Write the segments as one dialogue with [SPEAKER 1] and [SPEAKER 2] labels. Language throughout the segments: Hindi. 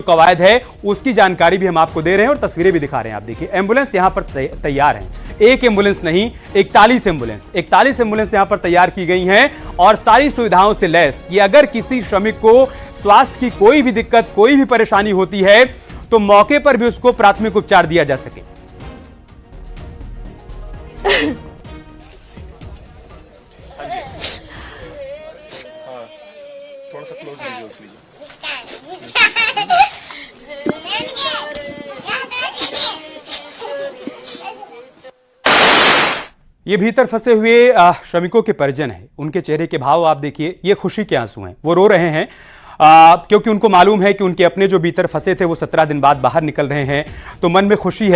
[SPEAKER 1] कवायद है उसकी जानकारी भी हम आपको दे रहे हैं और तस्वीरें भी दिखा रहे हैं। आप देखिए एम्बुलेंस यहां पर तैयार है, एक एम्बुलेंस नहीं 41 एम्बुलेंस यहां पर तैयार की गई हैं और सारी सुविधाओं से लैस कि अगर किसी श्रमिक को स्वास्थ्य की कोई भी दिक्कत, कोई भी परेशानी होती है तो मौके पर भी उसको प्राथमिक उपचार दिया जा सके।
[SPEAKER 2] थोड़ा सा क्लोज लीजिए उसलिए।
[SPEAKER 1] ये भीतर फंसे हुए श्रमिकों के परिजन हैं, उनके चेहरे के भाव आप देखिए, ये खुशी के आंसू हैं, वो रो रहे हैं क्योंकि उनको मालूम है कि उनके अपने जो भीतर फंसे थे वो 17 दिन बाद बाहर निकल रहे हैं। तो मन में खुशी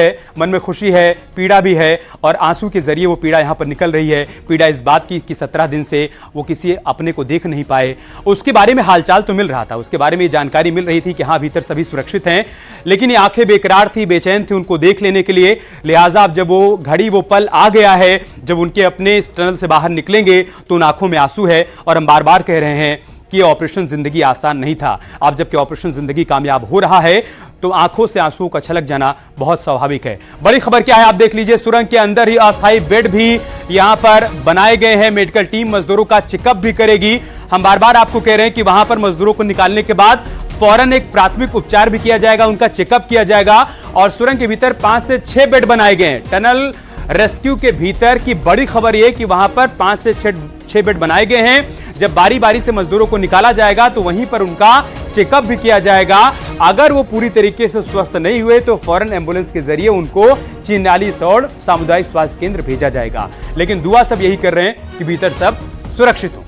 [SPEAKER 1] है, पीड़ा भी है और आंसू के जरिए वो पीड़ा यहाँ पर निकल रही है। पीड़ा इस बात की कि 17 दिन से वो किसी अपने को देख नहीं पाए। उसके बारे में हालचाल तो मिल रहा था, उसके बारे में जानकारी मिल रही थी कि हाँ भीतर सभी सुरक्षित हैं, लेकिन ये आंखें बेकरार थी, बेचैन थी उनको देख लेने के लिए। लिहाजा अब जब वो घड़ी, वो पल आ गया है जब उनके अपने इस टनल से बाहर निकलेंगे तो उन आंखों में आंसू है। और हम बार बार कह रहे हैं कि ऑपरेशन जिंदगी आसान नहीं था। अब जबकि ऑपरेशन जिंदगी कामयाब हो रहा है तो आंखों से आंसुओं का छलक जाना बहुत स्वाभाविक है। बड़ी खबर क्या है आप देख लीजिए, सुरंग के अंदर ही अस्थायी बेड भी यहां पर बनाए गए हैं। मेडिकल टीम मजदूरों का चेकअप भी करेगी। हम बार बार आपको कह रहे हैं कि वहां पर मजदूरों को निकालने के बाद फौरन एक प्राथमिक उपचार भी किया जाएगा, उनका चेकअप किया जाएगा। और सुरंग के भीतर 5 से 6 बेड बनाए गए हैं। टनल रेस्क्यू के भीतर की बड़ी खबर यह कि वहां पर 5 से 6 बेड बनाए गए हैं। जब बारी बारी से मजदूरों को निकाला जाएगा तो वहीं पर उनका चेकअप भी किया जाएगा। अगर वो पूरी तरीके से स्वस्थ नहीं हुए तो फौरन एम्बुलेंस के जरिए उनको चिन्याली सौड़ सामुदायिक स्वास्थ्य केंद्र भेजा जाएगा। लेकिन दुआ सब यही कर रहे हैं कि भीतर सब सुरक्षित हो।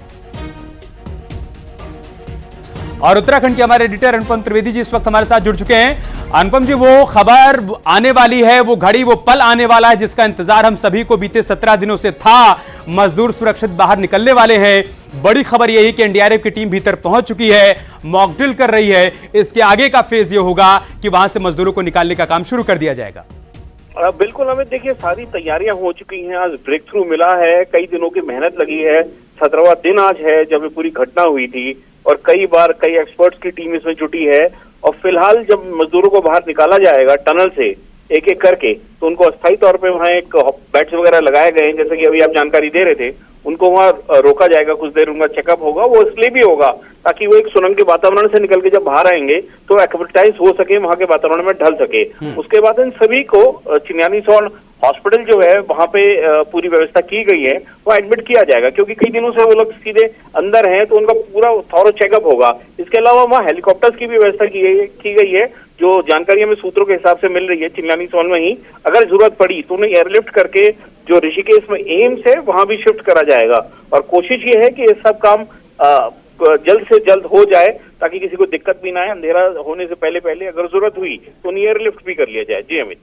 [SPEAKER 1] और उत्तराखंड के हमारे एडिटर अनुपम त्रिवेदी जी इस वक्त हमारे साथ जुड़ चुके हैं। अनुपम जी, वो खबर आने वाली है, वो घड़ी, वो पल आने वाला है जिसका इंतजार हम सभी को बीते 17 दिनों से था। मजदूर सुरक्षित बाहर निकलने वाले हैं। बड़ी खबर यही कि एनडीआरएफ की टीम भीतर पहुंच चुकी है, मॉक ड्रिल कर रही है। इसके आगे का फेज ये होगा कि वहां से मजदूरों को निकालने का काम शुरू कर दिया जाएगा।
[SPEAKER 3] बिल्कुल हमें देखिए, सारी तैयारियां हो चुकी हैं। आज ब्रेक थ्रू मिला है, कई दिनों की मेहनत लगी है। 17वां दिन आज है जब ये पूरी घटना हुई थी और कई बार कई एक्सपर्ट्स की टीम इसमें जुटी है। और फिलहाल जब मजदूरों को बाहर निकाला जाएगा टनल से एक एक करके, तो उनको अस्थायी तौर पे वहाँ एक बेड्स वगैरह लगाए गए हैं, जैसे कि अभी आप जानकारी दे रहे थे। उनको वहाँ रोका जाएगा, कुछ देर उनका चेकअप होगा। वो इसलिए भी होगा ताकि वो एक सुरंग के वातावरण से निकल के जब बाहर आएंगे तो एक्टिविटाइज हो सके, वहाँ के वातावरण में ढल सके। उसके बाद इन सभी को चिन्याली सौड़ हॉस्पिटल जो है वहाँ पे पूरी व्यवस्था की गई है, वो एडमिट किया जाएगा, क्योंकि कई दिनों से वो लोग सीधे अंदर हैं तो उनका पूरा थॉरो चेकअप होगा। इसके अलावा वहाँ हेलीकॉप्टर्स की भी व्यवस्था की गई है, जो जानकारी हमें सूत्रों के हिसाब से मिल रही है। चिन्याली सौड़ में ही अगर जरूरत पड़ी तो उन्हें एयरलिफ्ट करके जो ऋषिकेश में एम्स है वहां भी शिफ्ट करा जाएगा। और कोशिश ये है कि ये सब काम जल्द से जल्द हो जाए ताकि किसी को दिक्कत भी ना आए। अंधेरा होने से पहले अगर जरूरत हुई तो उन्हें एयरलिफ्ट भी कर लिया जाए। जी अमित,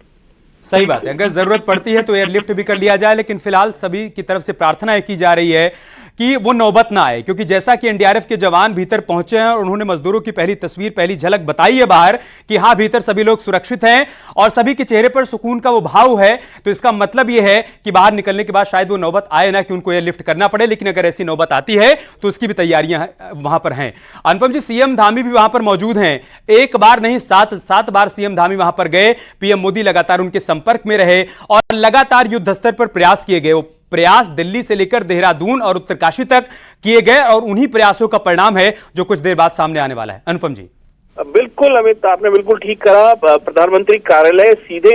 [SPEAKER 1] सही बात है, अगर जरूरत पड़ती है तो एयरलिफ्ट भी कर लिया जाए। लेकिन फिलहाल सभी की तरफ से प्रार्थना की जा रही है कि वो नौबत ना आए, क्योंकि जैसा कि एनडीआरएफ के जवान भीतर पहुंचे हैं और उन्होंने मजदूरों की पहली तस्वीर, पहली झलक बताई है बाहर कि हां भीतर सभी लोग सुरक्षित हैं और सभी के चेहरे पर सुकून का वो भाव है। तो इसका मतलब यह है कि बाहर निकलने के बाद शायद वो नौबत आए ना कि उनको एयरलिफ्ट करना पड़े, लेकिन अगर ऐसी नौबत आती है तो उसकी भी तैयारियां वहां पर हैं। अनुपम जी, सीएम धामी भी वहां पर मौजूद हैं। एक बार नहीं, 7 बार सीएम धामी वहां पर गए। पीएम मोदी लगातार उनके संपर्क में रहे और लगातार युद्ध स्तर पर प्रयास किए गए। वो प्रयास दिल्ली से लेकर देहरादून और उत्तरकाशी तक किए गए और उन्हीं प्रयासों का परिणाम है जो कुछ देर बाद सामने आने वाला है। अनुपम जी,
[SPEAKER 3] बिल्कुल अमित, आपने बिल्कुल ठीक कहा। प्रधानमंत्री कार्यालय सीधे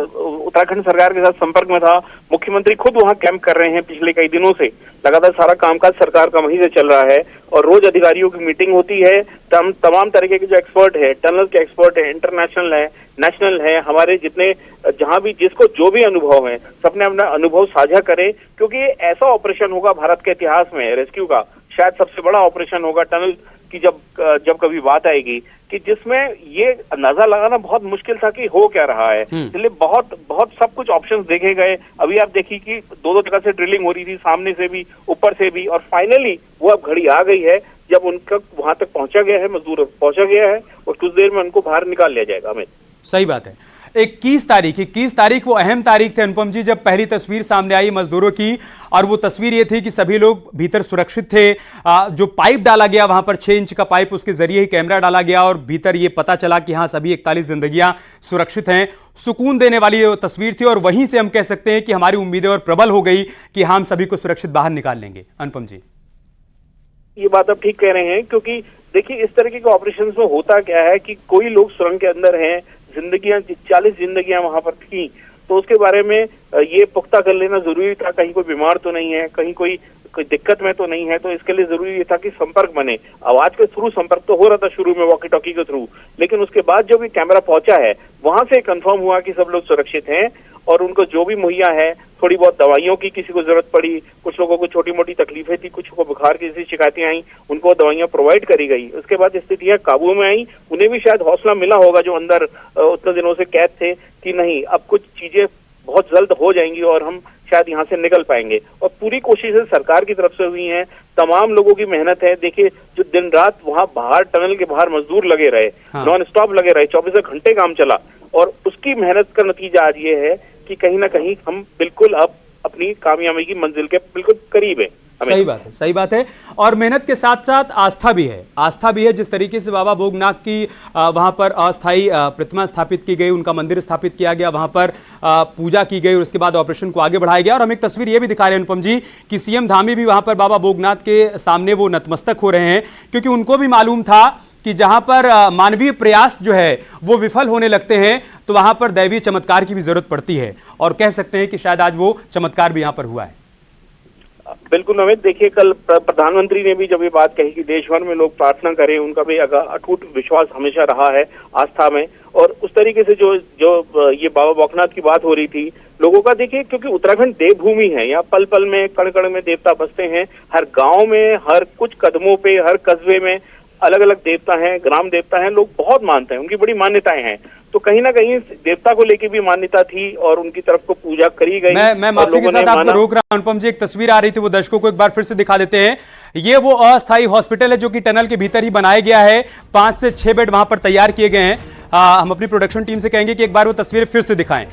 [SPEAKER 3] उत्तराखंड सरकार के साथ संपर्क में था। मुख्यमंत्री खुद वहां कैंप कर रहे हैं पिछले कई दिनों से। लगातार सारा कामकाज सरकार का वहीं से चल रहा है और रोज अधिकारियों की मीटिंग होती है। तमाम तरीके के जो एक्सपर्ट है, टनल के एक्सपर्ट है, इंटरनेशनल है, नेशनल है, हमारे जितने जहां भी जिसको जो भी अनुभव है, सबने अपना अनुभव साझा करे, क्योंकि ऐसा ऑपरेशन होगा भारत के इतिहास में रेस्क्यू का, शायद सबसे बड़ा ऑपरेशन होगा टनल की जब कभी बात आएगी, कि जिसमें ये अंदाजा लगाना बहुत मुश्किल था कि हो क्या रहा है। इसलिए बहुत सब कुछ ऑप्शंस देखे गए। अभी आप देखिए कि दो जगह से ड्रिलिंग हो रही थी, सामने से भी, ऊपर से भी, और फाइनली वो अब घड़ी आ गई है जब उनका वहां तक पहुंचा गया है, मजदूर पहुंचा गया है और कुछ देर में उनको बाहर निकाल लिया जाएगा। हमें
[SPEAKER 1] सही बात है। 21 तारीख वो अहम तारीख थी अनुपम जी, जब पहली तस्वीर सामने आई मजदूरों की, और वो तस्वीर ये थी कि सभी लोग भीतर सुरक्षित थे। जो पाइप डाला गया वहां पर 6 इंच का पाइप, उसके जरिए ही कैमरा डाला गया और भीतर ये पता चला कि हाँ सभी 41 जिंदगियां सुरक्षित हैं। सुकून देने वाली ये तस्वीर थी, और वहीं से हम कह सकते हैं कि हमारी उम्मीदें और प्रबल हो गई कि हम सभी को सुरक्षित बाहर निकाल लेंगे। अनुपम जी,
[SPEAKER 3] ये बात आप ठीक कह रहे हैं, क्योंकि देखिए इस तरीके के ऑपरेशंस में होता क्या है कि कोई लोग सुरंग के अंदर हैं, 40 जिंदगियां वहां पर थी, तो उसके बारे में ये पुख्ता कर लेना जरूरी था, कहीं कोई बीमार तो नहीं है, कहीं कोई दिक्कत में तो नहीं है। तो इसके लिए जरूरी ये था कि संपर्क बने। आवाज के थ्रू संपर्क तो हो रहा था शुरू में, वॉकी टॉकी के थ्रू, लेकिन उसके बाद जो भी कैमरा पहुंचा है वहां से कंफर्म हुआ कि सब लोग सुरक्षित हैं और उनको जो भी मुहैया है, थोड़ी बहुत दवाइयों की किसी को जरूरत पड़ी, कुछ लोगों को छोटी मोटी तकलीफें थी, कुछ को बुखार की जैसी शिकायतें आई, उनको दवाइयां प्रोवाइड करी गई। उसके बाद स्थितियां काबू में आई। उन्हें भी शायद हौसला मिला होगा जो अंदर उतने दिनों से कैद थे, कि नहीं अब कुछ चीजें बहुत जल्द हो जाएंगी और हम शायद यहाँ से निकल पाएंगे। और पूरी कोशिशें सरकार की तरफ से हुई हैं, तमाम लोगों की मेहनत है। देखिए जो दिन रात वहां बाहर टनल के बाहर मजदूर लगे रहे, नॉन स्टॉप लगे रहे, 24 घंटे काम चला, और उसकी मेहनत का नतीजा आज ये है कि कहीं ना कहीं हम बिल्कुल अब अपनी कामयाबी की मंजिल के बिल्कुल करीब है।
[SPEAKER 1] सही बात है। और मेहनत के साथ साथ आस्था भी है। जिस तरीके से बाबा भोगनाथ की वहां पर अस्थायी प्रतिमा स्थापित की गई, उनका मंदिर स्थापित किया गया, वहां पर पूजा की गई और उसके बाद ऑपरेशन को आगे बढ़ाया गया। और हम एक तस्वीर ये भी दिखा रहे हैं अनुपम जी कि सीएम धामी भी वहां पर बाबा भोगनाथ के सामने वो नतमस्तक हो रहे हैं, क्योंकि उनको भी मालूम था कि जहां पर मानवीय प्रयास जो है वो विफल होने लगते हैं तो वहां पर दैवीय चमत्कार की भी जरूरत पड़ती है। और कह सकते हैं कि शायद आज वो चमत्कार भी यहां पर हुआ है।
[SPEAKER 3] बिल्कुल अमित, देखिए कल प्रधानमंत्री ने भी जब ये बात कही कि देश भर में लोग प्रार्थना करें, उनका भी अटूट विश्वास हमेशा रहा है आस्था में। और उस तरीके से जो ये बाबा भोगनाथ की बात हो रही थी लोगों का, देखिए क्योंकि उत्तराखंड देवभूमि है, यहाँ पल पल में कण कण में देवता बसते हैं, हर गांव में, हर कुछ कदमों पे, हर कस्बे में अलग अलग देवता हैं, ग्राम देवता हैं, लोग बहुत मानते हैं, उनकी बड़ी मान्यताएं हैं। तो कहीं ना कहीं देवता को लेके भी मान्यता थी और उनकी तरफ को पूजा करी गई।
[SPEAKER 1] मैं माफी के साथ आपको रोक रहा हूं अनुपम जी, एक तस्वीर आ रही थी वो दर्शकों को एक बार फिर से दिखा देते हैं। ये वो अस्थायी हॉस्पिटल है जो कि टनल के भीतर ही बनाया गया है। 5 से 6 बेड वहां पर तैयार किए गए हैं। हम अपनी प्रोडक्शन टीम से कहेंगे कि एक बार वो तस्वीर फिर से दिखाएं।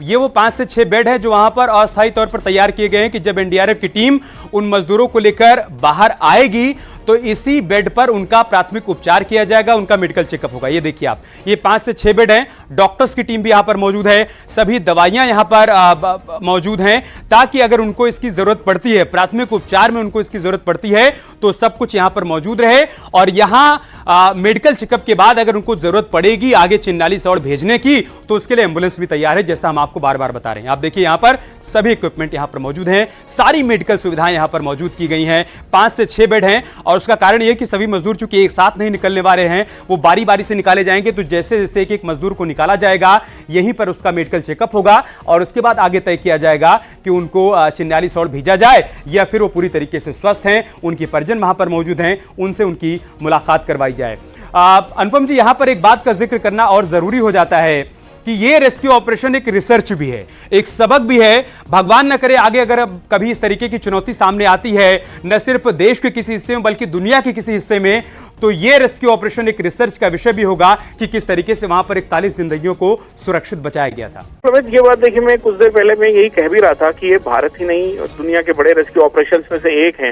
[SPEAKER 1] ये वो 5 से 6 बेड है जो वहां पर अस्थायी तौर पर तैयार किए गए हैं कि जब एनडीआरएफ की टीम उन मजदूरों को लेकर बाहर आएगी तो इसी बेड पर उनका प्राथमिक उपचार किया जाएगा, उनका मेडिकल चेकअप होगा। ये देखिए आप, ये 5 से 6 बेड हैं। डॉक्टर्स की टीम भी यहां पर मौजूद है, सभी दवाइयां यहां पर मौजूद हैं, ताकि अगर उनको इसकी जरूरत पड़ती है, प्राथमिक उपचार में उनको इसकी जरूरत पड़ती है तो सब कुछ यहां पर मौजूद रहे। और यहां मेडिकल चेकअप के बाद अगर उनको जरूरत पड़ेगी आगे चिन्नाली और भेजने की, तो उसके लिए एम्बुलेंस भी तैयार है, जैसा हम आपको बार बार बता रहे हैं। आप देखिए यहां पर सभी इक्विपमेंट यहां पर मौजूद हैं, सारी मेडिकल सुविधाएं यहां पर मौजूद की गई हैं। 5 से 6 बेड हैं और उसका कारण यह कि सभी मजदूर चूंकि एक साथ नहीं निकलने वाले हैं, वो बारी बारी से निकाले जाएंगे। तो जैसे जैसे एक मजदूर को निकाला जाएगा यहीं पर उसका मेडिकल चेकअप होगा और उसके बाद आगे तय किया जाएगा कि उनको चिन्नाली भेजा जाए या फिर वो पूरी तरीके से स्वस्थ हैं, उनके परिजन वहां पर मौजूद हैं, उनसे उनकी मुलाकात करवाई जाए। अनुपम जी, यहां पर एक बात का जिक्र करना और जरूरी हो जाता है कि ये रेस्क्यू ऑपरेशन एक रिसर्च भी है, एक सबक भी है। भगवान न करे आगे अगर कभी इस तरीके की चुनौती सामने आती है, न सिर्फ देश के किसी हिस्से में बल्कि दुनिया के किसी हिस्से में, तो ये रेस्क्यू ऑपरेशन एक रिसर्च का विषय भी होगा कि किस तरीके से वहां पर 41 जिंदगियों को सुरक्षित बचाया गया था।
[SPEAKER 3] ये बात देखिए, मैं कुछ देर पहले मैं यही कह भी रहा था कि ये भारत ही नहीं दुनिया के बड़े रेस्क्यू ऑपरेशन में से एक है,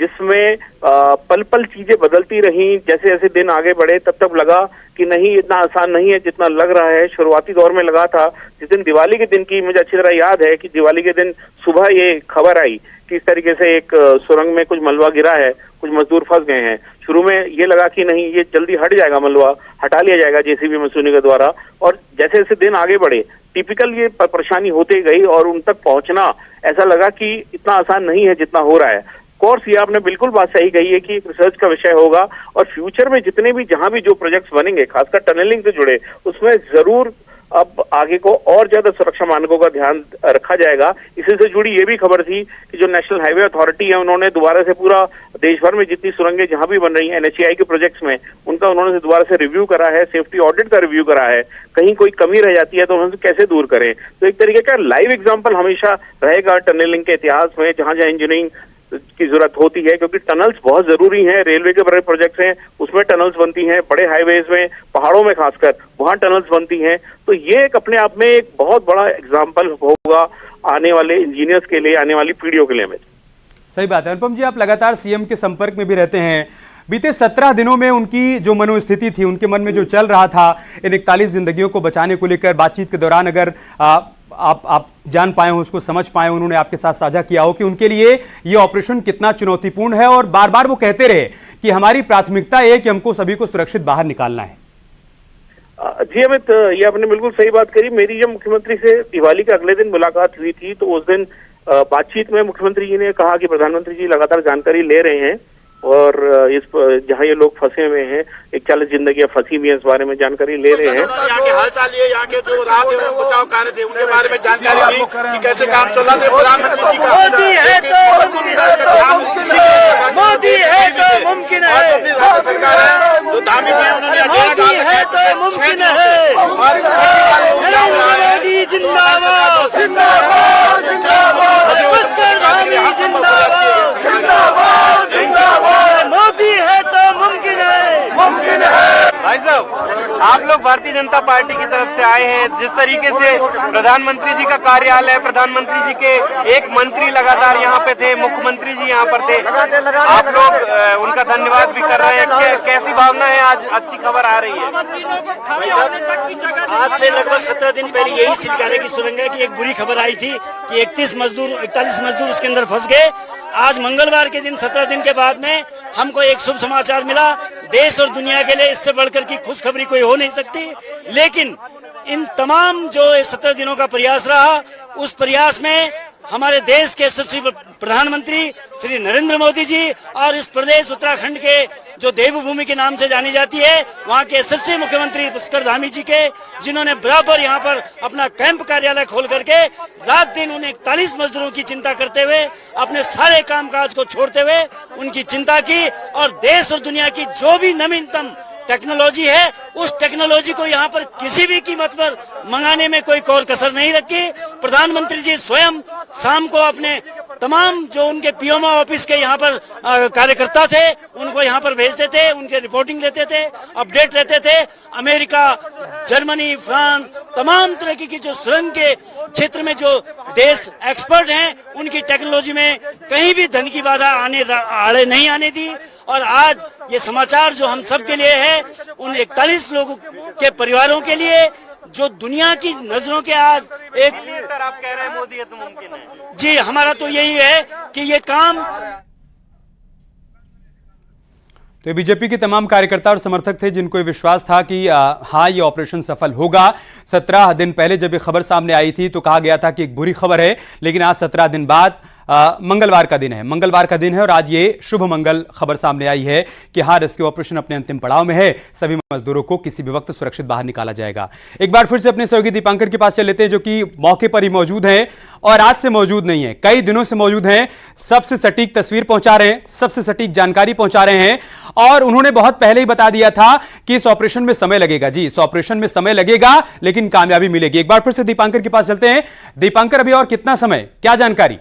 [SPEAKER 3] जिसमें पल पल चीजें बदलती रही। जैसे जैसे दिन आगे बढ़े तब तक लगा कि नहीं इतना आसान नहीं है जितना लग रहा है। शुरुआती दौर में लगा था, जिस दिन दिवाली के दिन की मुझे अच्छी तरह याद है कि दिवाली के दिन सुबह ये खबर आई कि इस तरीके से एक सुरंग में कुछ मलबा गिरा है, कुछ मजदूर फंस गए हैं। शुरू में ये लगा कि नहीं ये जल्दी हट जाएगा, मलबा हटा लिया जाएगा जेसीबी मशीनों के द्वारा। और जैसे जैसे दिन आगे बढ़े टिपिकल ये परेशानी होती गई और उन तक पहुंचना ऐसा लगा कि इतना आसान नहीं है जितना हो रहा है। कोर्स ये आपने बिल्कुल बात सही कही है कि एक रिसर्च का विषय होगा और फ्यूचर में जितने भी जहां भी जो प्रोजेक्ट्स बनेंगे, खासकर टनलिंग से जुड़े, उसमें जरूर अब आगे को और ज्यादा सुरक्षा मानकों का ध्यान रखा जाएगा। इसी से जुड़ी ये भी खबर थी कि जो नेशनल हाईवे अथॉरिटी है उन्होंने दोबारा से पूरा देश भर में जितनी सुरंगें जहां भी बन रही हैं एनएचएआई के प्रोजेक्ट्स में, उनका उन्होंने दोबारा से रिव्यू करा है, सेफ्टी ऑडिट का रिव्यू करा है। कहीं कोई कमी रह जाती है तो उन्हें कैसे दूर करें। तो एक तरीके का लाइव एग्जाम्पल हमेशा रहेगा टनलिंग के इतिहास में, जहां जहां इंजीनियरिंग की जरूरत होती है, क्योंकि टनल्स बहुत जरूरी हैं। रेलवे के बड़े प्रोजेक्ट्स हैं, उसमें टनल्स बनती हैं, बड़े हाईवेज में, पहाड़ों में खासकर वहां टनल्स बनती हैं। तो ये एक अपने आप में एक बहुत बड़ा एग्जाम्पल होगा आने वाले इंजीनियर्स के लिए, आने वाली पीढ़ियों के लिए। हमें
[SPEAKER 1] सही बात है। अनुपम जी, आप लगातार सीएम के संपर्क में भी रहते हैं। बीते 17 दिनों में उनकी जो मनोस्थिति थी, उनके मन में जो चल रहा था इन 41 जिंदगियों को बचाने को लेकर, बातचीत के दौरान अगर आप जान पाए हो, उसको समझ पाए, उन्होंने आपके साथ साझा किया हो कि उनके लिए ये ऑपरेशन कितना चुनौतीपूर्ण है, और बार बार वो कहते रहे कि हमारी प्राथमिकता है कि हमको सभी को सुरक्षित बाहर निकालना है।
[SPEAKER 3] जी अमित, ये आपने बिल्कुल सही बात करी। मेरी जब मुख्यमंत्री से दिवाली के अगले दिन मुलाकात हुई थी, तो उस दिन बातचीत में मुख्यमंत्री जी ने कहा कि प्रधानमंत्री जी लगातार जानकारी ले रहे हैं, और इस जहाँ ये लोग फंसे हुए हैं, 41 जिंदगियां फंसी हुई हैं, इस बारे में जानकारी ले रहे हैं।
[SPEAKER 4] यहाँ के हालचाल, ये यहाँ के जो राहत एवं बचाव कार्य थे उनके बारे में जानकारी ली कि कैसे काम चल रहा था। प्रधानमंत्री जी का
[SPEAKER 5] मोदी है तो मुमकिन है, मोदी है तो मुमकिन है,
[SPEAKER 4] अपनी राज्य सरकार है जो धामी जी उन्होंने
[SPEAKER 5] मोदी है तो मुमकिन है, मोदी जिंदाबाद जिंदाबाद जिंदाबाद जिंदाबाद, मोदी है तो मुमकिन है, मुमकिन है। भाई साहब, आप लोग भारतीय जनता पार्टी की तरफ से आए हैं, जिस तरीके से प्रधानमंत्री जी का कार्यालय, प्रधानमंत्री जी के एक मंत्री लगातार यहाँ पे थे, मुख्यमंत्री जी यहाँ पर थे, आप लोग उनका धन्यवाद भी कर रहे हैं। कैसी भावना है, आज अच्छी खबर आ रही है?
[SPEAKER 6] भाई साहब, आज से लगभग 17 दिन पहले यही सिलकारे की सुरंग है कि एक बुरी खबर आई थी कि 41 मजदूर उसके अंदर फंस गए। आज मंगलवार के दिन 17 दिन के बाद में हमको एक शुभ समाचार मिला। देश और दुनिया के लिए इससे बढ़कर की खुशखबरी कोई हो नहीं सकती। लेकिन इन तमाम जो 17 दिनों का प्रयास रहा, उस प्रयास में हमारे देश के यशस्वी प्रधानमंत्री श्री नरेंद्र मोदी जी और इस प्रदेश उत्तराखंड के जो देवभूमि के नाम से जानी जाती है, वहाँ के यशस्वी मुख्यमंत्री पुष्कर धामी जी के, जिन्होंने बराबर यहाँ पर अपना कैंप कार्यालय खोल करके रात दिन उन 41 मजदूरों की चिंता करते हुए, अपने सारे कामकाज को छोड़ते हुए उनकी चिंता की, और देश और दुनिया की जो भी नवीनतम टेक्नोलॉजी है, उस टेक्नोलॉजी को यहाँ पर किसी भी कीमत पर मंगाने में कोई कोर कसर नहीं रखी। प्रधानमंत्री जी स्वयं शाम को अपने तमाम जो उनके पीएमओ ऑफिस के यहाँ पर कार्यकर्ता थे, उनको यहाँ पर भेजते थे, उनके रिपोर्टिंग लेते थे, अपडेट रहते थे। अमेरिका, जर्मनी, फ्रांस, तमाम तरह की जो सुरंग के क्षेत्र में जो देश एक्सपर्ट हैं, उनकी टेक्नोलॉजी में कहीं भी धन की बाधा आड़े नहीं आने दी। और आज ये समाचार जो हम सब के लिए है, उन 41 लोगों के परिवारों के लिए, जो दुनिया की नजरों के आज एक,
[SPEAKER 5] आप कह रहे हैं मोदी है तो मुमकिन है।
[SPEAKER 6] जी, हमारा तो यही है कि ये काम।
[SPEAKER 1] तो बीजेपी के तमाम कार्यकर्ता और समर्थक थे जिनको ये विश्वास था कि हाँ, ये ऑपरेशन सफल होगा। 17 दिन पहले जब ये खबर सामने आई थी तो कहा गया था कि एक बुरी खबर है, लेकिन आज 17 दिन बाद मंगलवार का दिन है और आज ये शुभ मंगल खबर सामने आई है कि हाँ, रेस्क्यू ऑपरेशन अपने अंतिम पड़ाव में है। सभी मजदूरों को किसी भी वक्त सुरक्षित बाहर निकाला जाएगा। एक बार फिर से अपने सहयोगी दीपांकर के पास चल लेते हैं, जो कि मौके पर ही मौजूद हैं और आज से मौजूद नहीं है, कई दिनों से मौजूद हैं। सबसे सटीक तस्वीर पहुंचा रहे हैं, सबसे सटीक जानकारी पहुंचा रहे हैं, और उन्होंने बहुत पहले ही बता दिया था कि इस ऑपरेशन में समय लगेगा। जी, इस ऑपरेशन में समय लगेगा, लेकिन कामयाबी मिलेगी। एक बार फिर से दीपांकर के पास चलते हैं। दीपांकर, अभी और कितना समय, क्या जानकारी?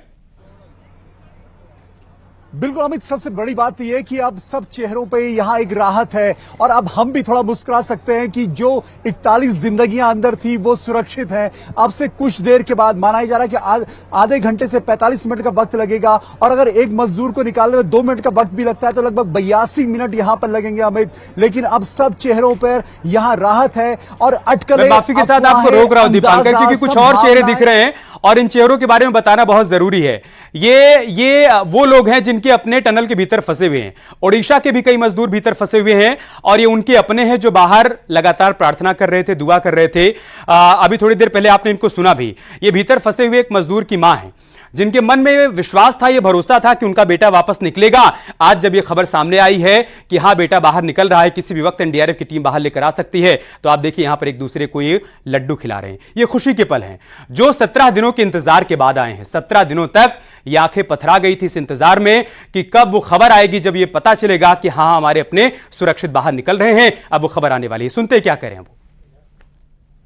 [SPEAKER 7] बिल्कुल अमित, सबसे बड़ी बात यह है कि अब सब चेहरों पे यहाँ एक राहत है, और अब हम भी थोड़ा मुस्कुरा सकते हैं कि जो 41 जिंदगियां अंदर थी वो सुरक्षित हैं। अब से कुछ देर के बाद माना जा रहा है कि आधे घंटे से 45 मिनट का वक्त लगेगा, और अगर एक मजदूर को निकालने में 2 मिनट का वक्त भी लगता है तो लगभग 82 मिनट यहाँ पर लगेंगे अमित। लेकिन अब सब चेहरों पर यहाँ राहत है और अटकलें।
[SPEAKER 1] माफी के साथ आपको रोक रहा हूं दीपांकर, क्योंकि कुछ और चेहरे दिख रहे हैं और इन चेहरों के बारे में बताना बहुत जरूरी है। ये वो लोग हैं जिनके अपने टनल के भीतर फंसे हुए हैं। ओडिशा के भी कई मजदूर भीतर फंसे हुए हैं और ये उनके अपने हैं जो बाहर लगातार प्रार्थना कर रहे थे, दुआ कर रहे थे। अभी थोड़ी देर पहले आपने इनको सुना भी। ये भीतर फंसे हुए एक मजदूर की मां है जिनके मन में विश्वास था, ये भरोसा था कि उनका बेटा वापस निकलेगा। आज जब ये खबर सामने आई है कि हाँ, बेटा बाहर निकल रहा है, किसी भी वक्त एनडीआरएफ की टीम बाहर लेकर आ सकती है, तो आप देखिए यहां पर एक दूसरे को ये लड्डू खिला रहे हैं। ये खुशी के पल हैं जो 17 दिनों के इंतजार के बाद आए हैं। 17 दिनों तक ये आंखें पथरा गई थी इस इंतजार में कि कब वो खबर आएगी जब ये पता चलेगा कि हाँ, हमारे अपने सुरक्षित बाहर निकल रहे हैं। अब वो खबर आने वाली है, सुनते क्या करें वो।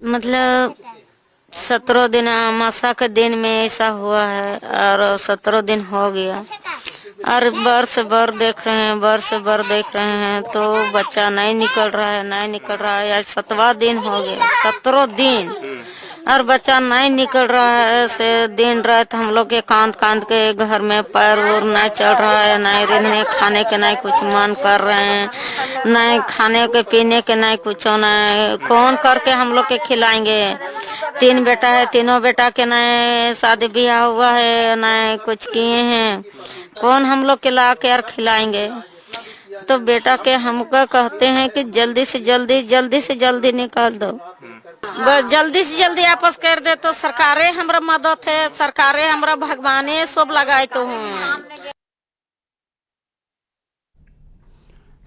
[SPEAKER 8] मतलब 17 दिन अमासा के दिन में ऐसा हुआ है और 17 दिन हो गया। और बरस भर देख रहे हैं, बरस भर देख रहे हैं तो बच्चा नहीं निकल रहा है, नहीं निकल रहा है। आज 7वां दिन हो गया, 17 दिन और बच्चा नहीं निकल रहा है। से दिन रात हम लोग के कांद के घर में पैर उर नहीं चल रहा है, नहीं रहने खाने के नहीं कुछ मन कर रहे हैं, नहीं खाने के पीने के नहीं कुछ, नहीं कौन करके हम लोग के खिलाएंगे। 3 बेटा है, तीनों बेटा के नहीं शादी ब्याह हुआ है, नहीं कुछ किए हैं, कौन हम लोग के ला के यार खिलाएंगे। तो बेटा के हमको कहते हैं कि जल्दी से जल्दी निकाल दो, बस जल्दी से जल्दी वापस कर दे तो सरकारें हमरा मदद है, सरकारें हमरा भगवाने सब लगाए तो हैं।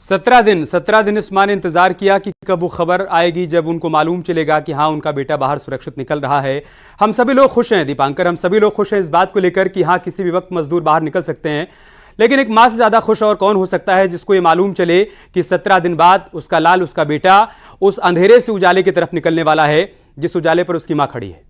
[SPEAKER 1] 17 दिन इस माँ ने इंतजार किया कि कब वो खबर आएगी जब उनको मालूम चलेगा कि हाँ उनका बेटा बाहर सुरक्षित निकल रहा है। हम सभी लोग खुश हैं दीपांकर, हम सभी लोग खुश हैं इस बात को लेकर कि हाँ किसी भी वक्त मजदूर बाहर निकल सकते हैं, लेकिन एक माँ से ज्यादा खुश और कौन हो सकता है जिसको ये मालूम चले कि 17 दिन बाद उसका लाल, उसका बेटा उस अंधेरे से उजाले की तरफ निकलने वाला है जिस उजाले पर उसकी माँ खड़ी है।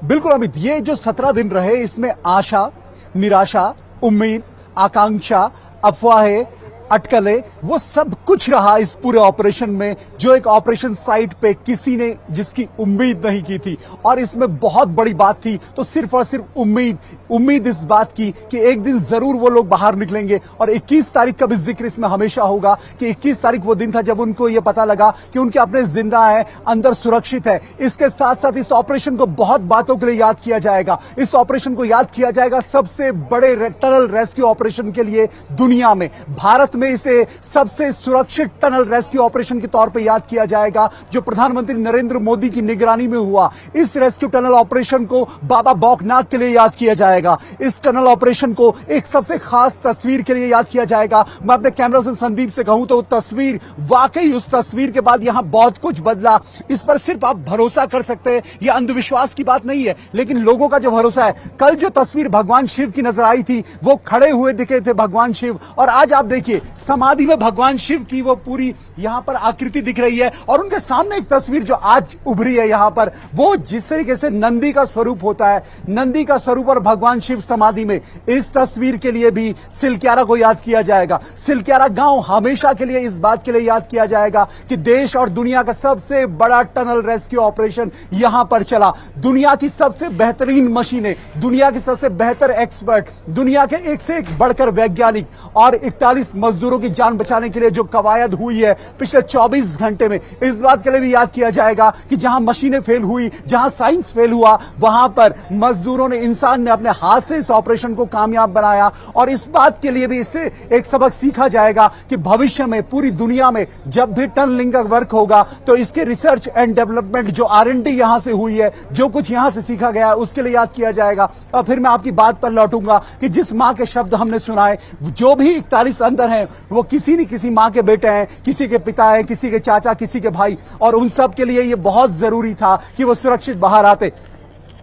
[SPEAKER 7] बिल्कुल अमित, ये जो 17 दिन रहे इसमें आशा, निराशा, उम्मीद, आकांक्षा, अफवाहें, अटकलें, वो सब कुछ रहा इस पूरे ऑपरेशन में, जो एक ऑपरेशन साइट पे किसी ने जिसकी उम्मीद नहीं की थी। और इसमें बहुत बड़ी बात थी तो सिर्फ और सिर्फ उम्मीद इस बात की कि एक दिन जरूर वो लोग बाहर निकलेंगे। और 21 तारीख का भी जिक्र इसमें हमेशा होगा कि 21 तारीख वो दिन था जब उनको ये पता लगा कि उनके अपने जिंदा है, अंदर सुरक्षित है। इसके साथ साथ इस ऑपरेशन को बहुत बातों के लिए याद किया जाएगा। इस ऑपरेशन को याद किया जाएगा सबसे बड़े टनल रेस्क्यू ऑपरेशन के लिए दुनिया में। भारत में इसे सबसे सुरक्षित टनल रेस्क्यू ऑपरेशन के तौर पे याद किया जाएगा जो प्रधानमंत्री नरेंद्र मोदी की निगरानी में हुआ। इस रेस्क्यू टनल ऑपरेशन को बाबा बौखनाथ के लिए याद किया जाएगा। इस टनल ऑपरेशन को एक सबसे खास तस्वीर के लिए याद किया जाएगा। मैं अपने कैमरा से संदीप से कहूं तो तस्वीर, वाकई उस तस्वीर के बाद यहां बहुत कुछ बदला। इस पर सिर्फ आप भरोसा कर सकते हैं, यह अंधविश्वास की बात नहीं है, लेकिन लोगों का जो भरोसा है। कल जो तस्वीर भगवान शिव की नजर आई थी वो खड़े हुए दिखे थे भगवान शिव, और आज आप देखिए समाधि में भगवान शिव की वो पूरी यहां पर आकृति दिख रही है। और उनके सामने एक तस्वीर जो आज उभरी है यहां पर, वो जिस तरीके से नंदी का स्वरूप होता है, नंदी का स्वरूप और भगवान शिव समाधि में, इस तस्वीर के लिए भी सिलक्यारा को याद किया जाएगा। सिलक्यारा गांव हमेशा के लिए इस बात के लिए याद किया जाएगा कि देश और दुनिया का सबसे बड़ा टनल रेस्क्यू ऑपरेशन यहां पर चला। दुनिया की सबसे बेहतरीन मशीनें, दुनिया के सबसे बेहतर एक्सपर्ट, दुनिया के एक से एक बढ़कर वैज्ञानिक और 41 मजदूरों की जान बचाने के लिए जो कवायद हुई है पिछले 24 घंटे में, इस बात के लिए भी याद किया जाएगा कि जहां मशीनें फेल हुई, जहां साइंस फेल हुआ, वहां पर मजदूरों ने, इंसान ने अपने हाथ से इस ऑपरेशन को कामयाब बनाया। और इस बात के लिए भी इससे एक सबक सीखा जाएगा कि भविष्य में पूरी दुनिया में जब भी टनलिंग का वर्क होगा तो इसके रिसर्च एंड डेवलपमेंट जो R&D यहां से हुई है, जो कुछ यहां से सीखा गया है, उसके लिए याद किया जाएगा। और फिर मैं आपकी बात पर लौटूंगा कि जिस मां के शब्द हमने सुनाए, जो भी 41 अंदर हैं वो किसी न किसी मां के बेटे हैं, किसी के पिता हैं, किसी के चाचा, किसी के भाई, और उन सब के लिए ये बहुत जरूरी था कि वो सुरक्षित बाहर आते।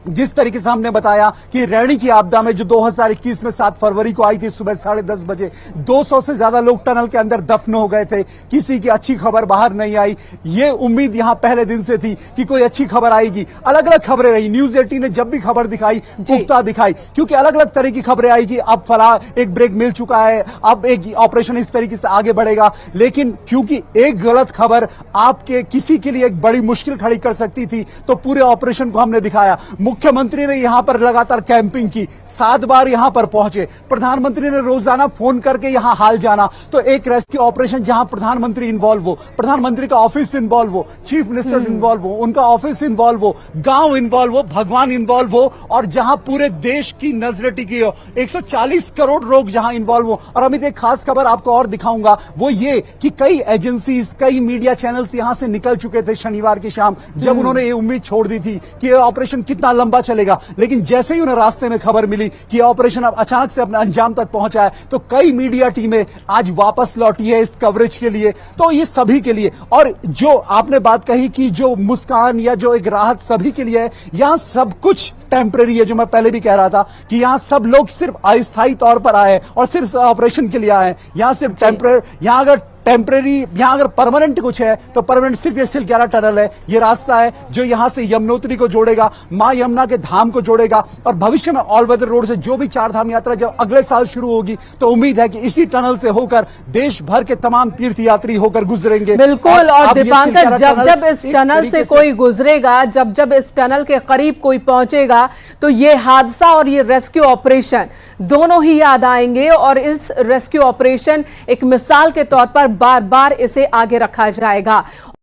[SPEAKER 7] जिस तरीके से हमने बताया कि रैणी की आपदा में जो 2021 में 7 फरवरी को आई थी सुबह 10:30 बजे, 200 से ज्यादा लोग टनल के अंदर दफन हो गए थे, किसी की अच्छी खबर बाहर नहीं आई। ये उम्मीद यहां पहले दिन से थी कि कोई अच्छी खबर आएगी। अलग अलग खबरें रही, न्यूज 18 ने जब भी खबर दिखाई पुख्ता दिखाई, क्योंकि अलग अलग तरह की खबरें आई कि अब फला एक ब्रेक मिल चुका है, अब एक ऑपरेशन इस तरीके से आगे बढ़ेगा। लेकिन क्योंकि एक गलत खबर आपके किसी के लिए एक बड़ी मुश्किल खड़ी कर सकती थी, तो पूरे ऑपरेशन को हमने दिखाया। मुख्यमंत्री ने यहां पर लगातार कैंपिंग की, 7 बार यहां पर पहुंचे, प्रधानमंत्री ने रोजाना फोन करके यहां हाल जाना। तो एक रेस्क्यू ऑपरेशन जहां प्रधानमंत्री इन्वॉल्व हो, प्रधानमंत्री का ऑफिस इन्वॉल्व हो, चीफ मिनिस्टर इन्वॉल्व हो, उनका ऑफिस इन्वॉल्व हो, गांव इन्वॉल्व हो, भगवान इन्वॉल्व हो, और जहां पूरे देश की नजर टिकी हो, 140 करोड़ लोग जहां इन्वॉल्व हो। और अमित, एक खास खबर आपको और दिखाऊंगा, वो ये कि कई एजेंसीज, कई मीडिया चैनल्स यहां से निकल चुके थे शनिवार की शाम, जब उन्होंने ये उम्मीद छोड़ दी थी कि ये ऑपरेशन कितना लंबा चलेगा। लेकिन जैसे ही उन्हें रास्ते में खबर मिली कि ऑपरेशन अब अचानक से अपने अंजाम तक पहुंचा है, तो कई मीडिया टीमें आज वापस लौटी है इस कवरेज के लिए। तो ये सभी के लिए, और जो आपने बात कही कि जो मुस्कान या जो एक राहत सभी के लिए है, यहां सब कुछ टेम्परेरी है। जो मैं पहले भी कह रहा था कि यहां सब लोग सिर्फ अस्थायी तौर पर आए और सिर्फ ऑपरेशन के लिए आए, यहां सिर्फ टेम्परेरी, यहां अगर टेम्परेरी, यहाँ अगर परमानेंट कुछ है तो परमानेंट सिर्फ ये सिलक्यारा टनल है। ये रास्ता है जो यहाँ से यमुनोत्री को जोड़ेगा, मां यमुना के धाम को जोड़ेगा, और भविष्य में ऑल वेदर रोड से जो भी चार धाम यात्रा जब अगले साल शुरू होगी तो उम्मीद है कि इसी टनल से होकर देश भर के तमाम तीर्थयात्री होकर गुजरेंगे।
[SPEAKER 9] बिल्कुल। और
[SPEAKER 7] अब ये
[SPEAKER 9] दीपांकर,
[SPEAKER 7] सिलक्यारा
[SPEAKER 9] जब
[SPEAKER 7] टनल
[SPEAKER 9] इस
[SPEAKER 7] एक
[SPEAKER 9] टनल से
[SPEAKER 7] तरीके
[SPEAKER 9] कोई गुजरेगा, जब इस टनल के करीब कोई पहुंचेगा तो ये हादसा और ये रेस्क्यू ऑपरेशन दोनों ही याद आएंगे, और इस रेस्क्यू ऑपरेशन एक मिसाल के तौर पर बार बार इसे आगे रखा जाएगा।